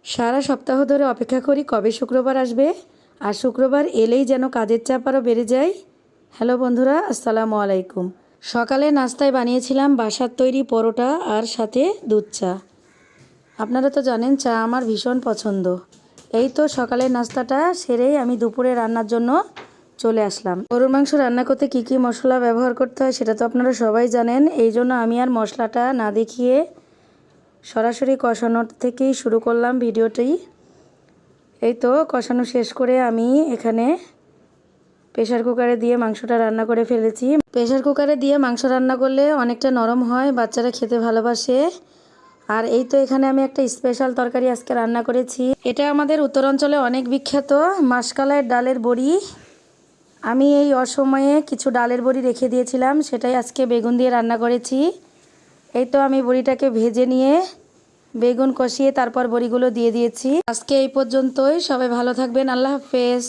সারা সপ্তাহ ধরে অপেক্ষা করি কবে শুক্রবার আসবে, আর শুক্রবার এলেই যেন কাজের চাপ আরও বেড়ে যায়। হ্যালো বন্ধুরা, আসসালামু আলাইকুম। সকালে নাস্তায় বানিয়েছিলাম বাসার তৈরি পরোটা আর সাথে দুধ চা। আপনারা তো জানেন চা আমার ভীষণ পছন্দ। এই তো সকালের নাস্তাটা সেরেই আমি দুপুরে রান্নার জন্য চলে আসলাম। গরুর মাংস রান্না করতে কী কী মশলা ব্যবহার করতে হয় সেটা তো আপনারা সবাই জানেন। এই জন্য আমি আর মশলাটা না দেখিয়ে সরাসরি কষানোর থেকেই শুরু করলাম ভিডিওটি। এই তো কষানো শেষ করে আমি এখানে প্রেশার কুকারে দিয়ে মাংসটা রান্না করে ফেলেছি। প্রেশার কুকারে দিয়ে মাংস রান্না করলে অনেকটা নরম হয়, বাচ্চারা খেতে ভালোবাসে। আর এই তো এখানে আমি একটা স্পেশাল তরকারি আজকে রান্না করেছি। এটা আমাদের উত্তরাঞ্চলে অনেক বিখ্যাত, মাসকালাইয়ের ডালের বড়ি। আমি এই অসময়ে কিছু ডালের বড়ি রেখে দিয়েছিলাম, সেটাই আজকে বেগুন দিয়ে রান্না করেছি। এই তো আমি বড়িটাকে ভেজে নিয়ে বেগুন কষিয়ে তারপর বড়িগুলো দিয়ে দিয়েছি। আজকে এই পর্যন্তই, সবাই ভালো থাকবেন, আল্লাহ হাফেজ।